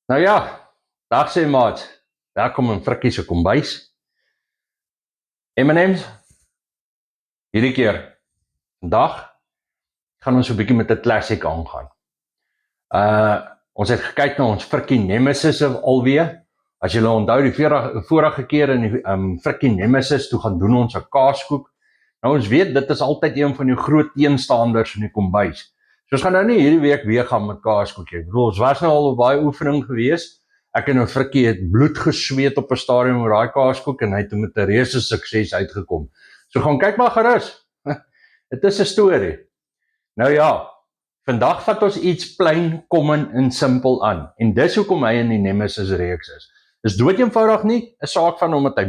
Nou ja, dag sê maat. Welkom in Frikkie se kombuis. M&M's, hierdie keer, vandag, gaan ons 'n bietjie met 'n classic aangaan. Ons het gekyk na ons Frikkie Nemesis alweer. As julle onthou die vorige keer in die Frikkie Nemesis, toe gaan doen ons 'n kaaskoek. Nou ons weet, dit is altyd een van die groot teenstanders in die kombuis. So ons gaan nou nie hierdie week weer gaan met kaaskoekie. Ek bedoel, ons was nou al op baie oefening gewees. Ek en Frikkie het bloed gesweet op 'n stadium oor daai kaaskoek en hy het met 'n reuse sukses uitgekom. So gaan kyk maar gerus. Dit is 'n storie. Nou ja, vandag vat ons iets plain, common en simpel aan. En dis hoekom hy in die Nemesis reeks is. Dis dood eenvoudig nie 'n saak van omdat hy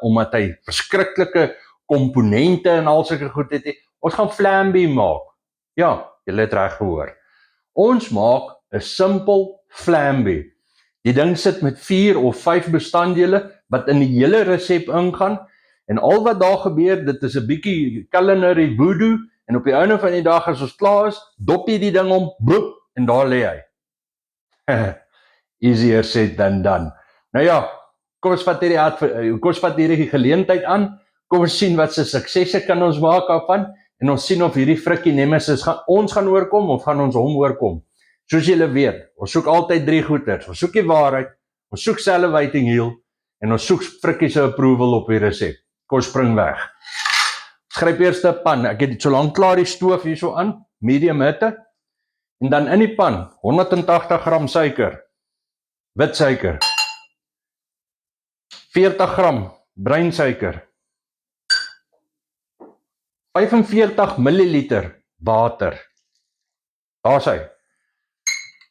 omdat hy verskriklike komponente en al sulke goed het. Ons gaan flamby maak. Ja, julle het reg gehoor. Ons maak 'n simpel flamby. Die ding sit met 4 of 5 bestanddele wat in die hele resep ingaan en al wat daar gebeur, dit is 'n bietjie culinary voodoo en op die einde van die dag as ons klaar is, dop jy die ding om, boep, en daar lê hy. Easier said than done. Nou ja, kom ons vat hierdie geleentheid aan. Kom ons sien wat se suksesse kan ons maak daarvan en ons sien of hierdie Frikkie Nemesis ons gaan oorkom of gaan ons hom oorkom. Soos julle weet, ons soek altyd 3 goeters. Ons soek die waarheid, ons soek salivating heel en ons soek Frikkie se approval op die resep. Kom ons spring weg. Gryp eers 'n pan. Ek het so lank klaar die stoof hierso aan, medium hitte. En dan in die pan 180 gram suiker, wit suiker. 40 gram bruin suiker. 45 milliliter water. Daar's hy.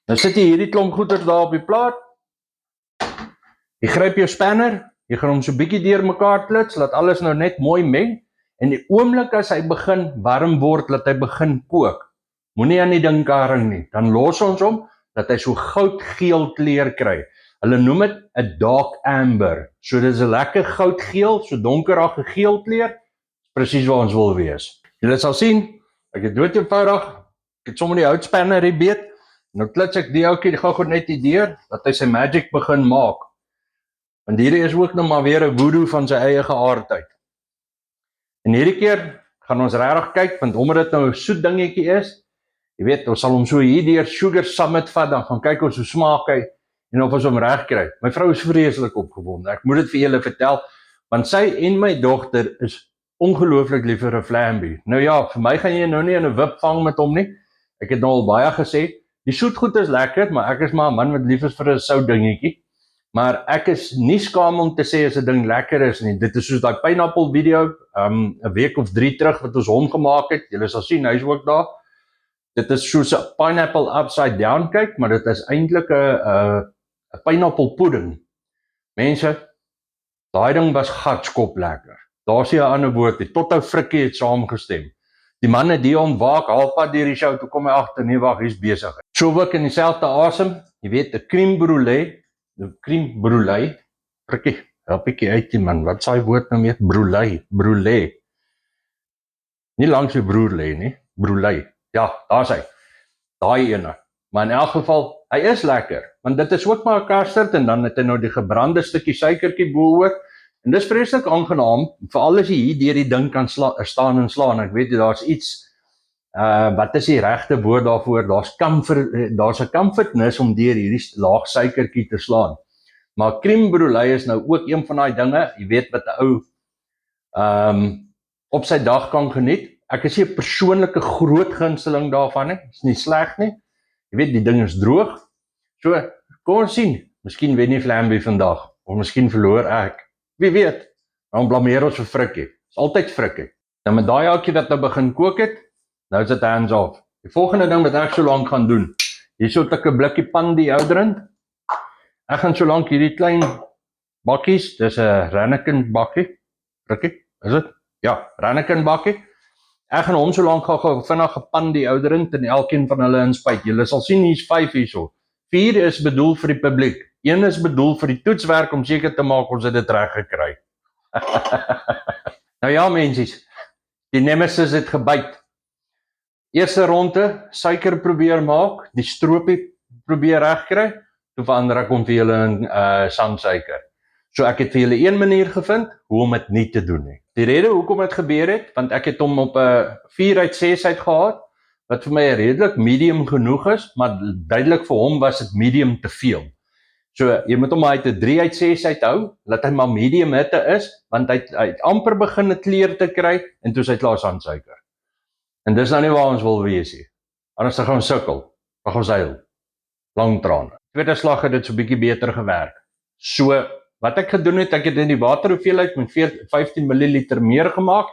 Nou sit jy hierdie klomp goeders daar op die plaat. Jy gryp jou spanner, jy gaan hom so bietjie deurmekaar klits, laat alles nou net mooi meng en die oomblik as hy begin warm word, laat hy begin kook. Moenie aan die ding karring nie. Dan los ons hom dat hy so goudgeel kleur kry. Hulle noem dit 'n dark amber. So dis 'n lekker goudgeel, so donkerige geel kleur. Presies waar ons wil wees. Julle sal sien, ek het dood eenvoudig, ek het sommer die houtspanner hier beet. Nou klits ek die ouetjie gou net die deur, dat hy sy magic begin maak. Want hierdie is ook nog maar weer 'n voodoo van sy eie geaardheid. En hierdie keer gaan ons regtig kyk, want omdat dit nou 'n soet dingetjie is, jy weet, ons sal hom so hier deur Sugar Summit vat, dan gaan kyk ons hoe smaak hy, en of ons hom reg kry. My vrou is vreeslik opgewonde, ek moet dit vir julle vertel, want sy en my dogter is ongelooflik lief vir 'n flamby. Nou ja, vir my gaan jy nou nie in 'n wip vang met hom nie. Ek het nou al baie gesê, die soetgoed is lekker, maar ek is maar 'n man wat lief is vir 'n sout dingetjie. Maar ek is nie skaam om te sê as 'n ding lekker is nie. Dit is soos daai pineapple video, 'n week of 3 terug wat ons hom gemaak het. Julle sal sien, hy's ook daar. Dit is soos 'n pineapple upside down kyk, maar dit is eintlik 'n pineapple pudding. Mense, daai ding was gatskop lekker. Daar's nie 'n ander woord nie. Tot ou Frikkie het saamgestem. Die man het die ontwaak, halfpad deur die show, toe kom hy agter, nee wag, hier's besig. So ook in dieselfde asem, jy weet, 'n crème brûlée. Frikkie, help ekie uit die man, wat s'daai woord nou meer? Brûlée. Nie langs die broer lê nie, brûlée. Ja, daar's hy. Daai ene. Maar in elk geval, hy is lekker, want dit is ook maar 'n custard en dan het hy nou die gebrande stukkie suikertjie bo-oor. En dis vreeslik aangenaam, veral as jy hier deur die ding kan staan en slaan. Ek weet daar's iets, wat is die regte woord daarvoor? Daar's 'n comfortness om deur hierdie laag suikertjie te slaan. Maar crème brûlée is nou ook een van daai dinge, jy weet wat 'n ou op sy dag kan geniet. Ek is nie 'n persoonlike groot gunsteling daarvan nie. Is nie sleg nie. Jy weet die ding is droog. So, kom ons sien. Miskien wen nie Flamby vandag of miskien verloor ek. Wie weet, dan blameer ons vir Frikkie. Is altyd Frikkie. Nou met daai ouetjie wat nou begin kook het, nou is dit hands off. Die volgende ding wat ek so lank gaan doen, hierso het ek 'n blikkie pan deodorant. Ek gaan so lank hierdie klein bakkies, dis 'n Ranekin bakkie. Frikkie, is dit? Ja, Ranekin bakkie. Ek gaan hom so lank gou vinnig 'n pan deodorant en elkeen van hulle inspuit. Julle sal sien hier's 5 hierso. 4 is bedoel vir die publiek. 1 is bedoel vir die toetswerk om seker te maak ons het dit reg gekry. Nou ja, mensies, die Nemesis het gebyt. Eerste ronde, suiker probeer maak, die stroopie probeer regkry. toe verander ek hom vir julle in sandsuiker. So ek het vir julle een manier gevind hoe om dit nie te doen nie. Die rede hoekom dit gebeur het, want ek het hom op 'n 4/6 uit gehad, wat vir my redelik medium genoeg is, maar duidelik vir hom was dit medium te veel. So jy moet hom uit 'n 3/6 uithou, laat hy maar medium hitte is, want hy het amper begin 'n kleur te kry en toe is hy klaar sandsuiker. En dis nou nie waar ons wil wees nie. Anders gaan ons sukkel, gaan ons huil. Lang trane. Tweede slag het dit so bietjie beter gewerk. So wat ek gedoen het, ek het in die waterhoeveelheid met 15 ml meer gemaak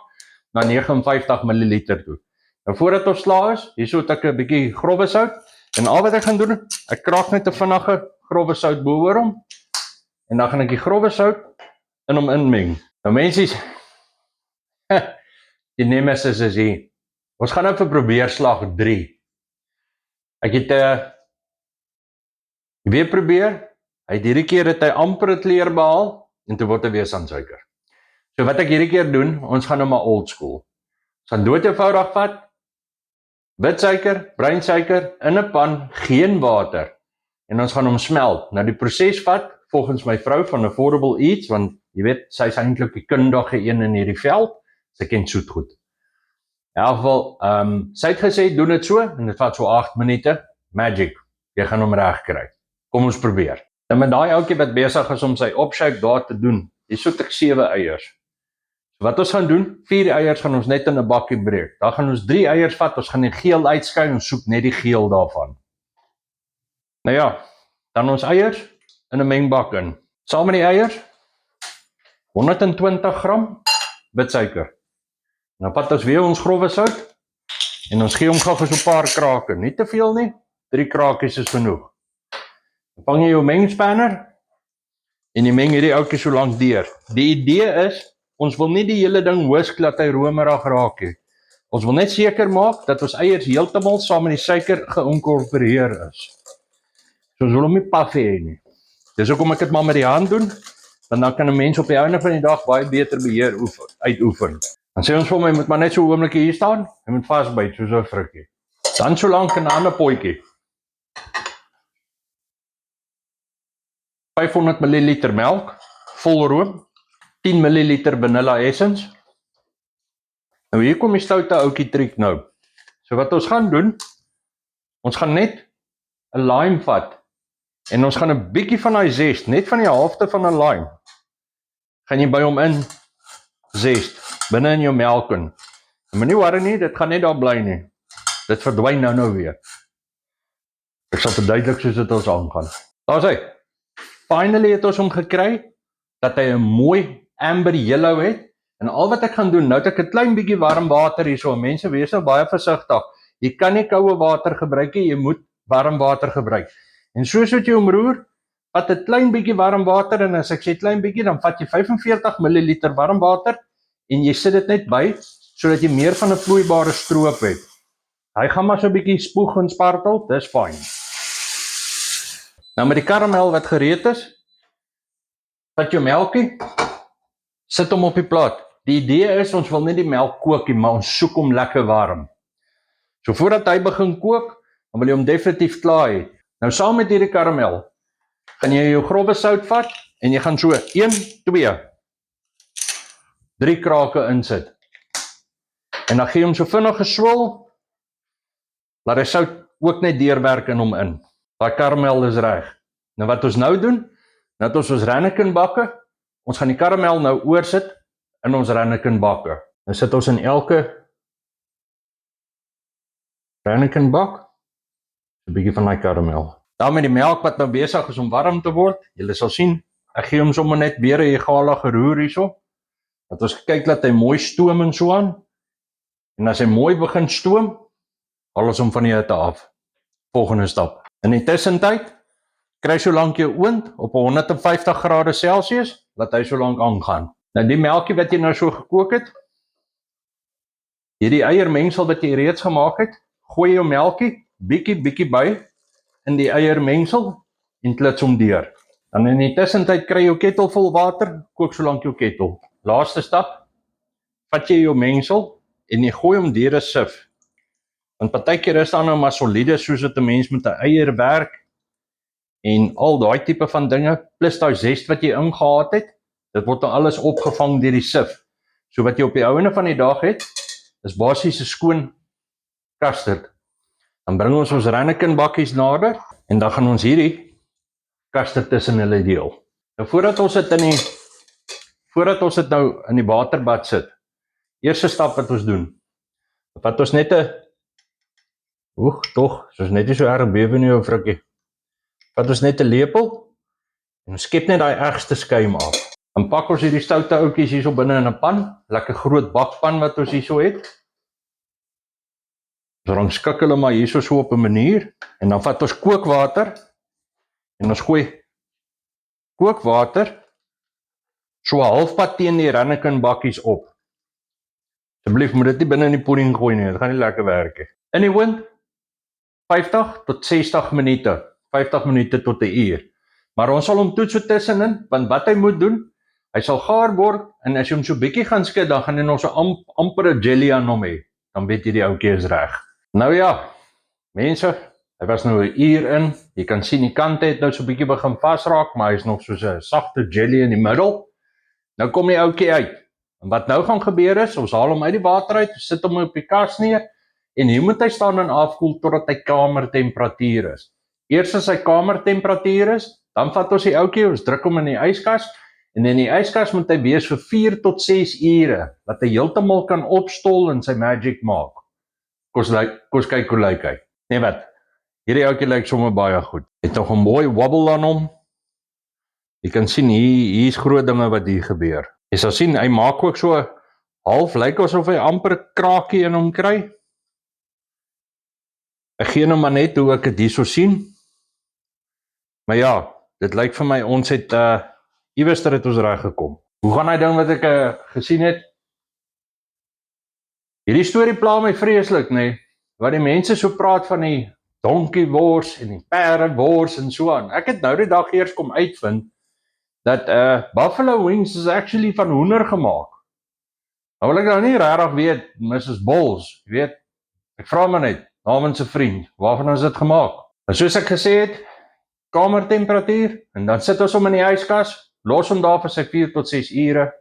na 59 ml toe. Nou voordat ons klaar is, hierso het ek 'n bietjie grove sout en al wat ek gaan doen, ek kraak net 'n vinnige grove sout bo-oor hom en dan gaan ek die grove sout in hom inmeng. Nou mensies, die nemesis is hier. Ons gaan nou vir probeerslag 3. Ek het weer probeer. Hierdie keer het hy amper 'n kleur behaal en toe word hy weer sandsuiker. So wat ek hierdie keer doen, ons gaan nou maar old school. Ons gaan dood eenvoudig vat, wit suiker, bruin suiker in 'n pan, geen water. En ons gaan hom smelt. Nou die proses vat volgens my vrou van Affordable Eats, want jy weet, sy is eintlik die kundige een in hierdie veld. Sy ken soet goed. In elk geval, sy het gesê doen dit so en dit vat so 8 minute. Magic. Jy gaan hom reg kry. Kom ons probeer. En met daai ouetjie wat besig is om sy opshake daar te doen, hier soet ek 7 eiers. So wat ons gaan doen, 4 eiers gaan ons net in 'n bakkie breek. Dan gaan ons 3 eiers vat, ons gaan die geel uitskei en ons soek net die geel daarvan. Nou ja, dan ons eiers in 'n mengbak in. Saam met die eiers 120 gram wit suiker. Nou vat ons weer ons grove sout en ons gee hom gou so 'n paar krake, nie te veel nie. 3 krakies is genoeg. Dan vang jy jou mengspanner en jy meng hierdie ouetjie so lank deur. Die idee is, ons wil nie die hele ding whisk dat hy romerig raak nie. Ons wil net seker maak dat ons eiers heeltemal saam met die suiker geïnkorporeer is. So ons wil hom nie paf hê nie. Dis hoekom ek dit maar met die hand doen, want dan kan 'n mens op die einde van die dag baie beter beheer uitoefen. Dan sê ons vir hom, jy moet maar net so 'n oombliekie hier staan, jy moet vasbyt soos 'n frikkie. Dan so lank in 'n ander potjie. 500 ml melk, vol room, 10 ml vanilla essence. Nou hier kom die stoute ouetjie triek nou. So wat ons gaan doen, ons gaan net 'n lime vat en ons gaan 'n bietjie van daai zest, net van die helfte van 'n lime, gaan jy by hom in zest, binne in jou melk in. En moenie worry nie, dit gaan net daar bly nie. Dit verdwyn nou weer. Ek sal verduidelik soos dit ons aangaan. Daar's hy. Finally het ons hom gekry, dat hy 'n mooi amber yellow het, en al wat ek gaan doen, nou het ek 'n klein bietjie warm water hierso, mense wees nou baie versigtig, jy kan nie koue water gebruik nie, jy moet warm water gebruik, en soos wat jy hom roer, vat 'n klein bietjie warm water, en as ek sê klein bietjie, dan vat jy 45 ml warm water, en jy sit dit net by, sodat jy meer van 'n vloeibare stroop het. Hy gaan maar so 'n bietjie spoeg en spartel, dis fyn. Nou met die karamel wat gereed is, vat jou melkie, sit hom op die plaat. Die idee is, ons wil nie die melk kook nie, maar ons soek hom lekker warm. So voordat hy begin kook, dan wil jy hom definitief klaar hê. Nou saam met hierdie karamel, gaan jy jou grove sout vat, en jy gaan so 1, 2, 3 krake insit. En dan gee jy hom so vinnig geswil, laat die sout ook net deurwerk in hom in. Daai karamel is reg. Nou wat ons nou doen, nou het ons ramekin bakke, ons gaan die karamel nou oorsit in ons ramekin bakke. Nou sit ons in elke ramekin bak 'n bietjie van daai karamel. Dan met die melk wat nou besig is om warm te word, julle sal sien, ek gee hom sommer net weer 'n egalige roer hierso, dat ons kyk dat hy mooi stoom en so aan, en as hy mooi begin stoom, haal ons hom van die hitte af. Volgende stap. In die tussentyd, kry so lank jou oond op 150 grade Celsius, laat hy so lank aangaan. Nou die melkie wat jy nou so gekook het, hierdie eiermengsel wat jy reeds gemaak het, gooi jou melkie bietjie by in die eiermengsel en klits hom deur. Dan in die tussentyd kry jou kettel vol water, kook so lank jou kettel. Laaste stap, vat jy jou mengsel en jy gooi hom deur 'n sif. Want partykeer is daar nou maar solide soos wat 'n mens met 'n eier werk, en al daai tipe van dinge, plus daai zest wat jy ingehaat het, dit word dan alles opgevang deur die sif. So wat jy op die ouene van die dag het, is basies 'n skoon custard. Dan bring ons ramekin bakkies nader, en dan gaan ons hierdie custard tussen hulle deel. Nou voordat ons dit nou in die waterbad sit, eerste stap wat ons doen, wat ons net soos net nie so erg bewe nie ou frikkie. Wat ons net 'n lepel, en ons skep net daai ergste skuim af. Dan pak ons hierdie stoute ouetjies hierso binne in 'n pan, lekker groot bakpan wat ons hierso het. Ons rangskik hulle maar hierso so op 'n manier, en dan vat ons kookwater, en ons gooi kookwater so halfpad teen die ramekin bakkies op. Asseblief moet dit nie binne in die pudding gooi nie, dit gaan nie lekker werk nie. In die oond 50 tot 60 minute, 50 minute tot 'n uur. Maar ons sal hom toets so tussenin, want wat hy moet doen, hy sal gaar word, en as jy hom so bietjie gaan skud, dan gaan hy nog so ampere jelly aan hom hê. Dan weet jy die ouetjie is reg. Nou ja, mense, hy was nou 'n uur in. Jy kan sien die kante het nou so bietjie begin vasraak, maar hy is nog soos 'n sagte jelly in die middel. Nou kom die ouetjie uit. En wat nou gaan gebeur is, ons haal hom uit die water uit, sit hom op die kas neer, en hier moet hy staan en afkoel totdat hy kamertemperatuur is. Eers as hy kamertemperatuur is, dan vat ons die ouetjie, ons druk hom in die yskas, en in die yskas moet hy wees vir 4 tot 6 ure, dat hy heeltemal kan opstol en sy magic maak. Kos kyk hoe lyk hy. Nee wat, hierdie ouetjie lyk sommer baie goed. Het nog 'n mooi wobble aan hom. Jy kan sien, hier is groot dinge wat hier gebeur. Jy sal sien, hy maak ook so half, lyk asof hy amper 'n kraakie in hom kry. Ek gee nou maar net hoe ek dit hierso sien. Maar ja, dit lyk vir my, ons het iewester het ons reg gekom. Hoe gaan hy ding wat ek gesien het? Hierdie storie pla my vreeslik, nee, wat die mense so praat van die donkiewors en die perdewors en so aan. Ek het nou die dag eers kom uitvind dat buffalo wings is actually van hoender gemaak. Nou wil ek nou nie regtig weet, Mrs. Bulls, jy weet, ek vra maar net, namens 'n vriend, waarvan is dit gemaak? En soos ek gesê het, kamertemperatuur, en dan sit ons hom in die yskas, los hom daar vir sy 4 tot 6 ure,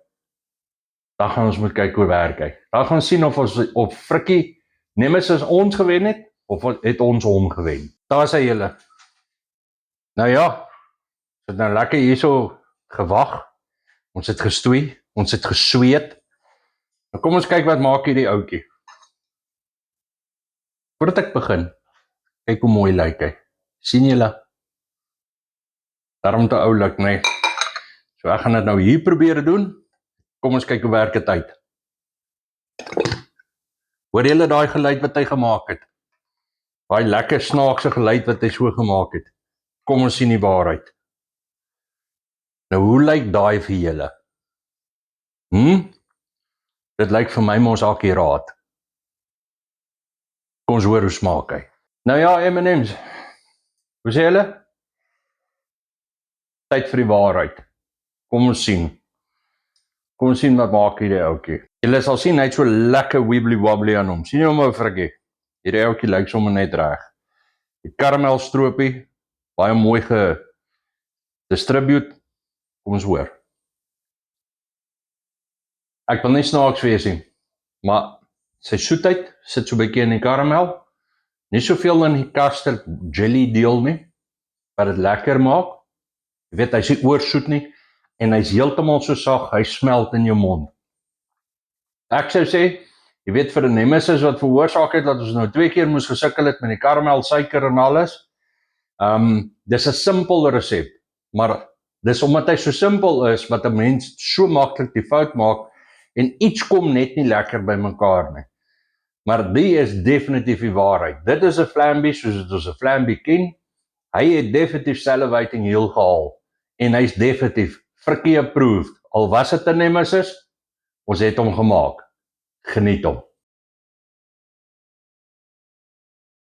dan gaan ons moet kyk hoe werk hy. Dan gaan ons sien of Frikkie Nemesis ons gewen het, of het ons hom gewen. Daar is hy julle. Nou ja, ons het nou lekker hierso gewag, ons het gestoei, ons het gesweet. Nou kom ons kyk wat maak hierdie ouetjie. Voordat ek begin, kyk hoe mooi lyk hy. Sien julle? Daarom te oulik, nee. So ek gaan dit nou hier probeer doen. Kom ons kyk hoe werk dit uit. Hoor julle daai geluid wat hy gemaak het? Daai lekker snaakse geluid wat hy so gemaak het. Kom ons sien die waarheid. Nou hoe lyk daai vir julle? Dit lyk vir my mos akkuraat. Kom ons hoor hoe smaak hy. Nou ja, M&M's. Hoe sê julle? Tyd vir die waarheid. Kom ons sien. Kom ons sien wat maak hierdie ouetjie. Julle sal sien, hy het so lekker wibbly wobbly aan hom. Sien jy hom ou Frikkie? Hierdie ouetjie lyk sommer net reg. Die karamelstropie, baie mooi gedistribute. Kom ons hoor. Ek wil nie snaaks wees nie, maar sy soetheid sit so 'n bietjie in die karamel. Nie soveel in die custard jelly deel nie, wat dit lekker maak. Jy weet, hy is nie oorsoet nie, en hy is heeltemal so sag, hy smelt in jou mond. Ek sou sê, jy weet, vir 'n Nemesis wat veroorsaak het, dat ons nou 2 keer moes gesukkel het met die karamel, suiker en alles. Dis 'n simpel resep, maar dis omdat hy so simpel is, wat 'n mens so maklik die fout maak, en iets kom net nie lekker by mekaar nie. Maar die is definitief die waarheid. Dit is 'n flambie, soos ons 'n flambie ken. Hy het definitief salivating heel gehaal, en hy is definitief Frikkie approved. Al was dit 'n Nemesis, ons het hom gemaak. Geniet hom.